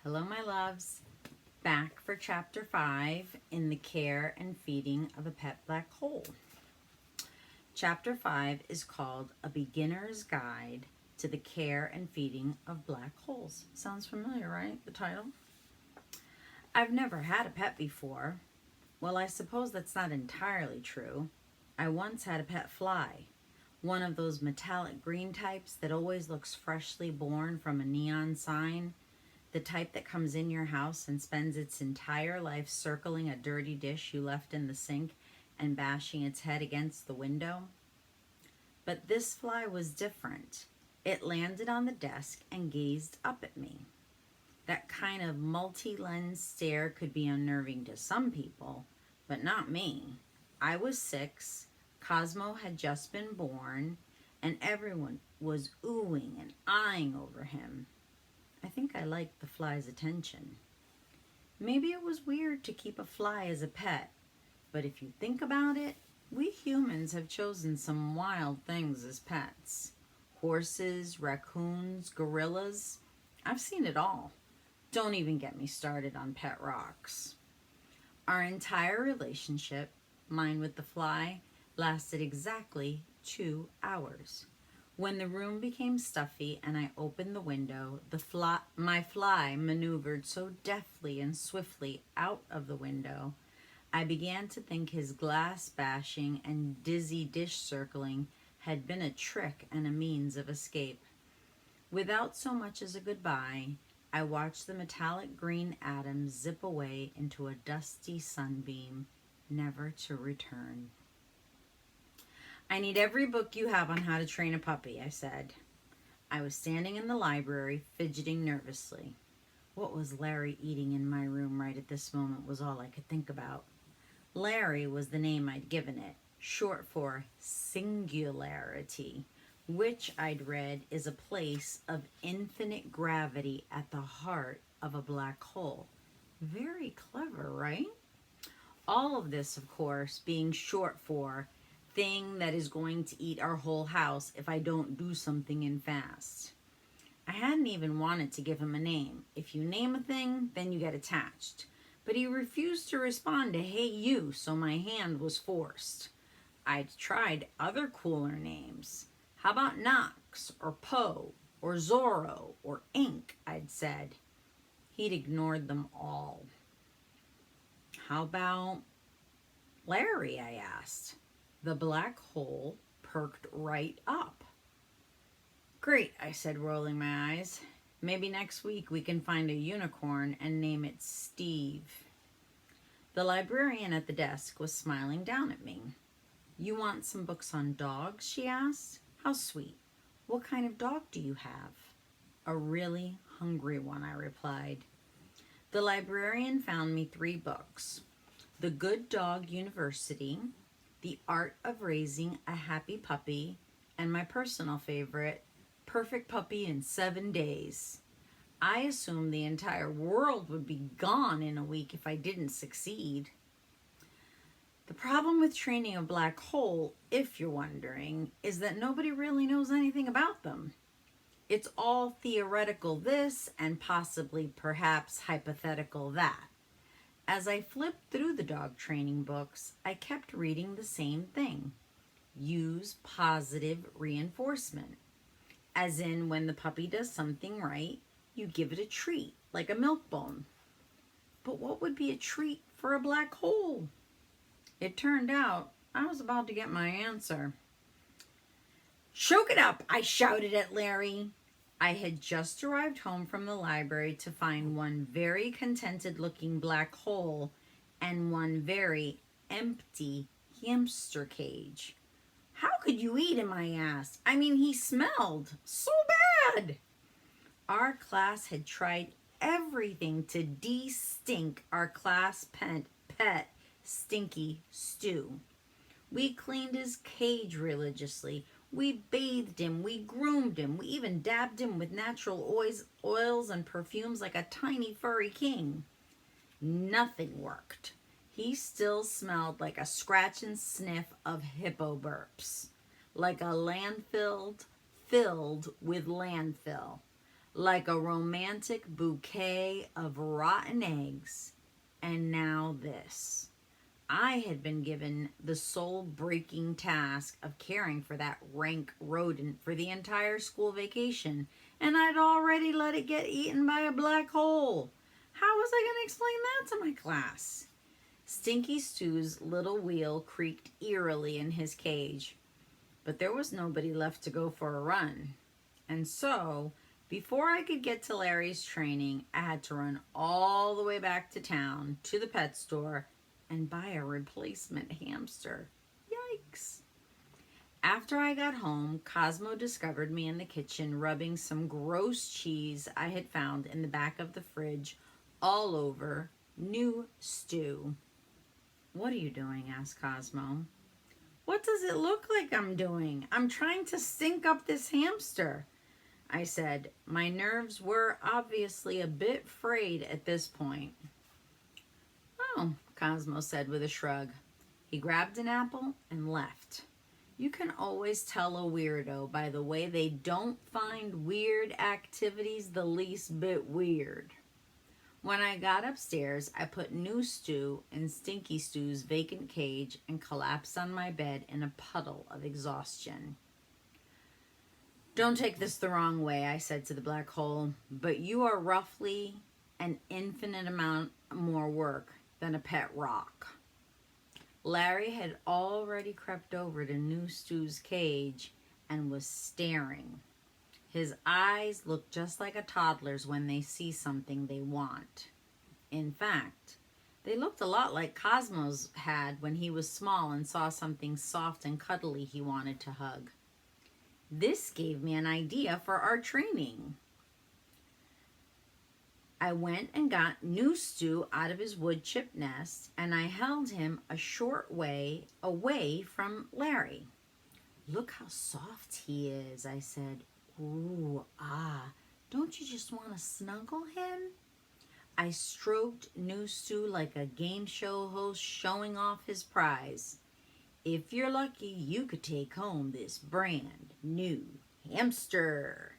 Hello, my loves. Back for chapter 5 in the care and feeding of a pet black hole. Chapter 5 is called A Beginner's Guide to the Care and Feeding of Black Holes. Sounds familiar, right? The title? I've never had a pet before. Well, I suppose that's not entirely true. I once had a pet fly, one of those metallic green types that always looks freshly born from a neon sign. The type that comes in your house and spends its entire life circling a dirty dish you left in the sink and bashing its head against the window. But this fly was different. It landed on the desk and gazed up at me. That kind of multi-lens stare could be unnerving to some people, but not me. I was 6, Cosmo had just been born, and everyone was oohing and eyeing over him. I think I liked the fly's attention. Maybe it was weird to keep a fly as a pet, but if you think about it, we humans have chosen some wild things as pets. Horses, raccoons, gorillas. I've seen it all. Don't even get me started on pet rocks. Our entire relationship, mine with the fly, lasted exactly 2 hours. When the room became stuffy and I opened the window, my fly maneuvered so deftly and swiftly out of the window, I began to think his glass bashing and dizzy dish circling had been a trick and a means of escape. Without so much as a goodbye, I watched the metallic green atom zip away into a dusty sunbeam, never to return. I need every book you have on how to train a puppy, I said. I was standing in the library, fidgeting nervously. What was Larry eating in my room right at this moment was all I could think about. Larry was the name I'd given it, short for singularity, which I'd read is a place of infinite gravity at the heart of a black hole. Very clever, right? All of this, of course, being short for thing that is going to eat our whole house if I don't do something in fast. I hadn't even wanted to give him a name. If you name a thing, then you get attached. But he refused to respond to "Hey you," so my hand was forced. I'd tried other cooler names. How about Knox or Poe or Zorro or Ink, I'd said. He'd ignored them all. How about Larry, I asked. The black hole perked right up. Great, I said, rolling my eyes. Maybe next week we can find a unicorn and name it Steve. The librarian at the desk was smiling down at me. You want some books on dogs? She asked. How sweet. What kind of dog do you have? A really hungry one, I replied. The librarian found me 3 books. The Good Dog University, The Art of Raising a Happy Puppy, and my personal favorite, Perfect Puppy in 7 Days. I assumed the entire world would be gone in a week if I didn't succeed. The problem with training a black hole, if you're wondering, is that nobody really knows anything about them. It's all theoretical this and possibly perhaps hypothetical that. As I flipped through the dog training books, I kept reading the same thing. Use positive reinforcement. As in, when the puppy does something right, you give it a treat, like a milk bone. But what would be a treat for a black hole? It turned out I was about to get my answer. Choke it up, I shouted at Larry. I had just arrived home from the library to find one very contented-looking black hole and one very empty hamster cage. How could you eat him, I asked. I mean, he smelled so bad. Our class had tried everything to de-stink our class pet Stinky Stew. We cleaned his cage religiously. We bathed him, we groomed him, we even dabbed him with natural oils and perfumes like a tiny furry king. Nothing worked. He still smelled like a scratch and sniff of hippo burps, like a landfill filled with landfill. like a romantic bouquet of rotten eggs. And now this. I had been given the soul-breaking task of caring for that rank rodent for the entire school vacation, and I'd already let it get eaten by a black hole. How was I going to explain that to my class? Stinky Stew's little wheel creaked eerily in his cage, but there was nobody left to go for a run. And so, before I could get to Larry's training, I had to run all the way back to town, to the pet store, and buy a replacement hamster. Yikes. After I got home, Cosmo discovered me in the kitchen rubbing some gross cheese I had found in the back of the fridge all over new stew. "What are you doing?" asked Cosmo. "What does it look like I'm doing? I'm trying to stink up this hamster," I said. My nerves were obviously a bit frayed at this point. "Oh," Cosmo said with a shrug. He grabbed an apple and left. You can always tell a weirdo by the way they don't find weird activities the least bit weird. When I got upstairs, I put new stew in Stinky Stew's vacant cage and collapsed on my bed in a puddle of exhaustion. "Don't take this the wrong way," I said to the black hole, "but you are roughly an infinite amount more work than a pet rock." Larry had already crept over to New Stew's cage and was staring. His eyes look just like a toddler's when they see something they want. In fact, they looked a lot like Cosmo's had when he was small and saw something soft and cuddly he wanted to hug. This gave me an idea for our training. I went and got New Stew out of his wood chip nest, and I held him a short way away from Larry. "Look how soft he is," I said. "Ooh, don't you just want to snuggle him?" I stroked New Stew like a game show host showing off his prize. "If you're lucky, you could take home this brand new hamster."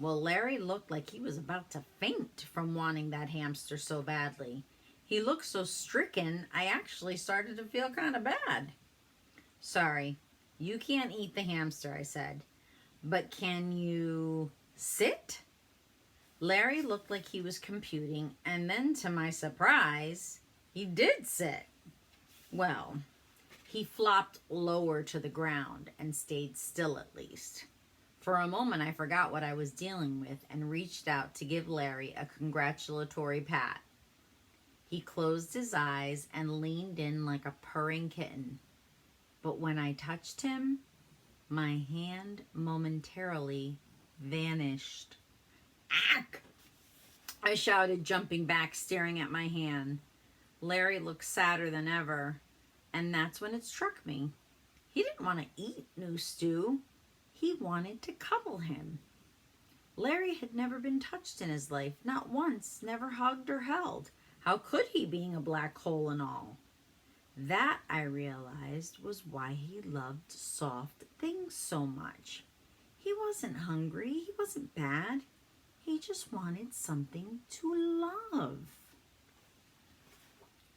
Well, Larry looked like he was about to faint from wanting that hamster so badly. He looked so stricken, I actually started to feel kind of bad. "Sorry, you can't eat the hamster," I said. "But can you sit?" Larry looked like he was computing, and then to my surprise, he did sit. Well, he flopped lower to the ground and stayed still at least. For a moment, I forgot what I was dealing with and reached out to give Larry a congratulatory pat. He closed his eyes and leaned in like a purring kitten. But when I touched him, my hand momentarily vanished. "Ack!" I shouted, jumping back, staring at my hand. Larry looked sadder than ever, and that's when it struck me. He didn't want to eat New Stew. He wanted to cuddle him. Larry had never been touched in his life, not once, never hugged or held. How could he, being a black hole and all? That, I realized, was why he loved soft things so much. He wasn't hungry. He wasn't bad. He just wanted something to love.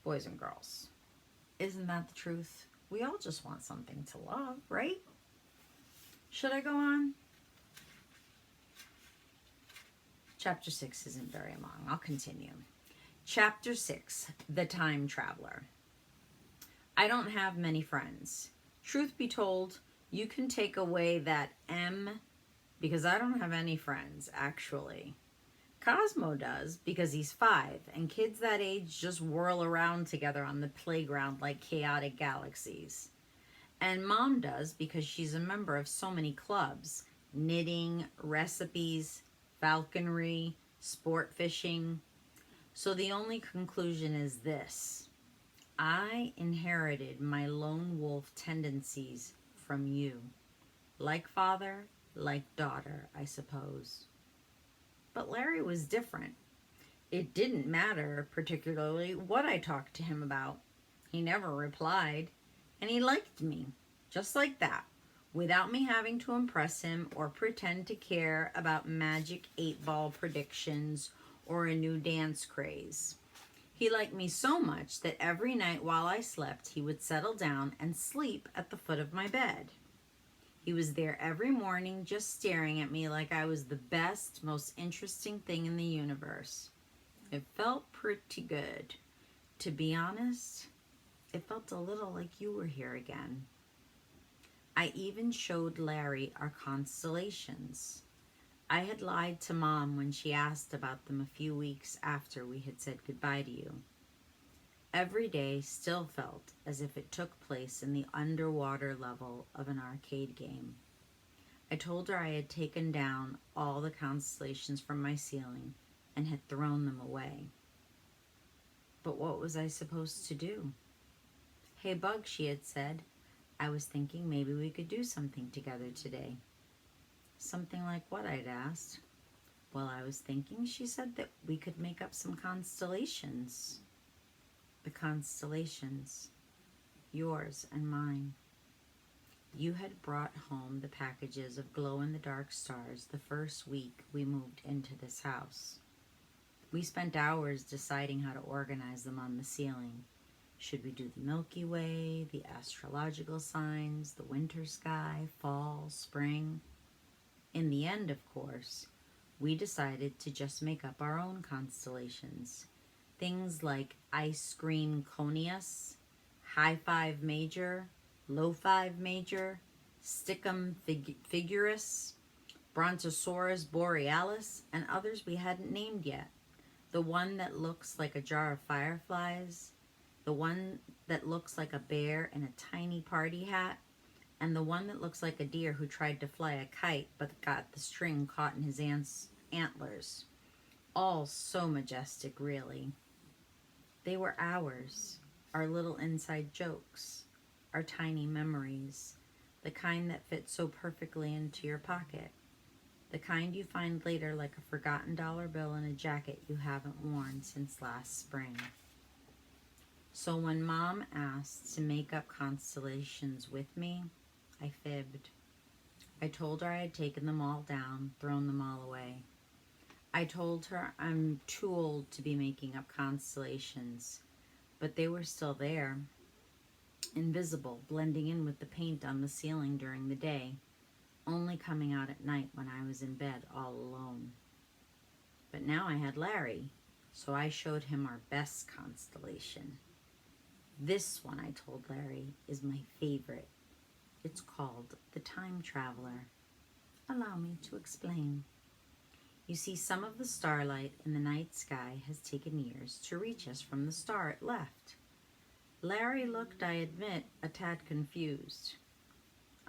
Boys and girls, isn't that the truth? We all just want something to love, right? Should I go on? Chapter 6 isn't very long. I'll continue. Chapter 6, The Time Traveler. I don't have many friends. Truth be told, you can take away that M because I don't have any friends, actually. Cosmo does because he's 5, and kids that age just whirl around together on the playground like chaotic galaxies. And Mom does because she's a member of so many clubs: knitting, recipes, falconry, sport fishing. So the only conclusion is this: I inherited my lone wolf tendencies from you. Like father, like daughter, I suppose. But Larry was different. It didn't matter particularly what I talked to him about. He never replied, and he liked me, just like that, without me having to impress him or pretend to care about magic 8-ball predictions or a new dance craze. He liked me so much that every night while I slept, he would settle down and sleep at the foot of my bed. He was there every morning just staring at me like I was the best, most interesting thing in the universe. It felt pretty good. To be honest, it felt a little like you were here again. I even showed Larry our constellations. I had lied to Mom when she asked about them a few weeks after we had said goodbye to you. Every day still felt as if it took place in the underwater level of an arcade game. I told her I had taken down all the constellations from my ceiling and had thrown them away. But what was I supposed to do? "Hey, Bug," she had said, "I was thinking maybe we could do something together today." "Something like what?" I'd asked. "Well, I was thinking," she said, "that we could make up some constellations." The constellations, yours and mine. You had brought home the packages of glow-in-the-dark stars the first week we moved into this house. We spent hours deciding how to organize them on the ceiling. Should we do the Milky Way, the astrological signs, the winter sky, fall, spring? In the end, of course, we decided to just make up our own constellations. Things like Ice Cream Conius, High Five Major, Low Five Major, Stickum Figurus, Brontosaurus Borealis, and others we hadn't named yet. The one that looks like a jar of fireflies, the one that looks like a bear in a tiny party hat, and the one that looks like a deer who tried to fly a kite but got the string caught in his antlers. All so majestic, really. They were ours, our little inside jokes, our tiny memories, the kind that fit so perfectly into your pocket, the kind you find later like a forgotten dollar bill in a jacket you haven't worn since last spring. So when Mom asked to make up constellations with me, I fibbed. I told her I had taken them all down, thrown them all away. I told her I'm too old to be making up constellations, but they were still there, invisible, blending in with the paint on the ceiling during the day, only coming out at night when I was in bed all alone. But now I had Larry, so I showed him our best constellation. This one, I told Larry, is my favorite. It's called the Time Traveler. Allow me to explain. You see, some of the starlight in the night sky has taken years to reach us from the star it left. Larry looked, I admit, a tad confused.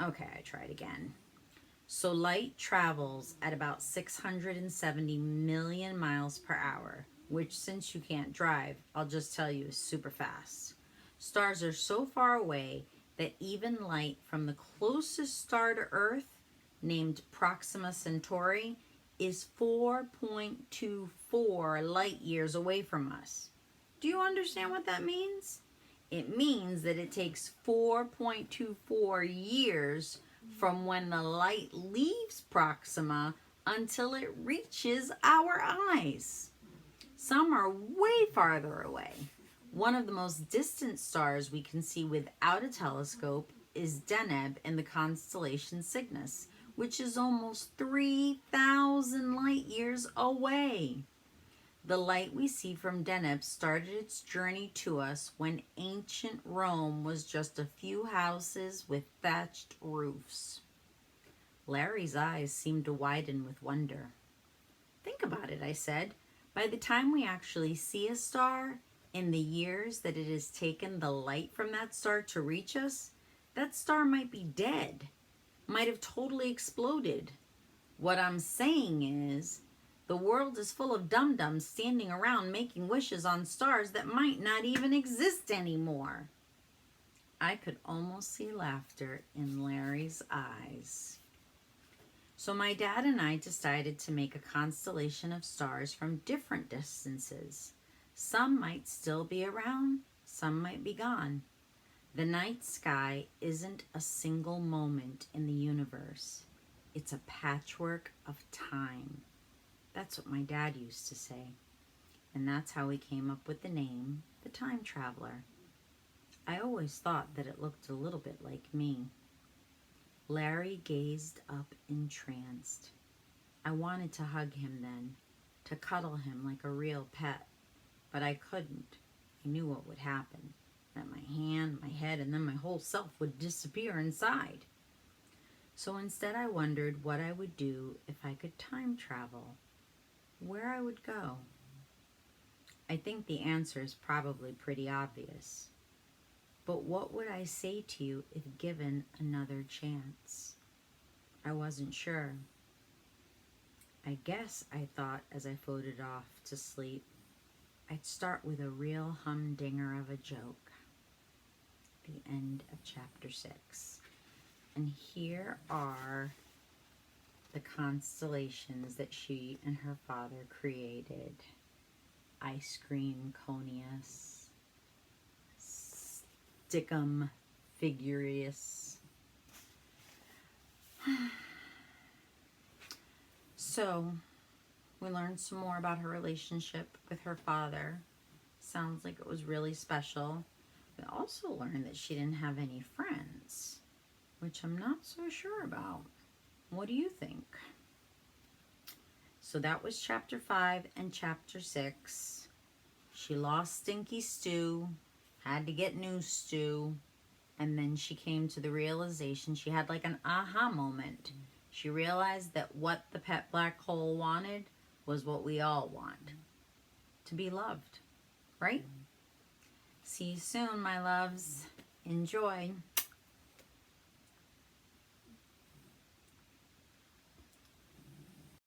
Okay, I tried again. So light travels at about 670 million miles per hour, which, since you can't drive, I'll just tell you is super fast. Stars are so far away that even light from the closest star to Earth, named Proxima Centauri, is 4.24 light years away from us. Do you understand what that means? It means that it takes 4.24 years from when the light leaves Proxima until it reaches our eyes. Some are way farther away. One of the most distant stars we can see without a telescope is Deneb in the constellation Cygnus, which is almost 3,000 light years away. The light we see from Deneb started its journey to us when ancient Rome was just a few houses with thatched roofs. Larry's eyes seemed to widen with wonder. Think about it, I said. By the time we actually see a star, in the years that it has taken the light from that star to reach us, that star might be dead, might have totally exploded. What I'm saying is, the world is full of dum-dums standing around making wishes on stars that might not even exist anymore. I could almost see laughter in Larry's eyes. So my dad and I decided to make a constellation of stars from different distances. Some might still be around, some might be gone. The night sky isn't a single moment in the universe. It's a patchwork of time. That's what my dad used to say. And that's how he came up with the name, the Time Traveler. I always thought that it looked a little bit like me. Larry gazed up entranced. I wanted to hug him then, to cuddle him like a real pet, but I couldn't. I knew what would happen, that my hand, my head, and then my whole self would disappear inside. So instead I wondered what I would do if I could time travel, where I would go. I think the answer is probably pretty obvious. But what would I say to you if given another chance? I wasn't sure. I guess I thought as I floated off to sleep, I'd start with a real humdinger of a joke. The end of chapter 6. And here are the constellations that she and her father created. Ice Cream Conius, Stickum Figurius. So, we learned some more about her relationship with her father. Sounds like it was really special. We also learned that she didn't have any friends, which I'm not so sure about. What do you think? So that was chapter 5 and chapter 6. She lost Stinky Stew, had to get new stew, and then she came to the realization, she had like an aha moment. She realized that what the pet black hole wanted was what we all want. To be loved, right? See you soon, my loves. Enjoy.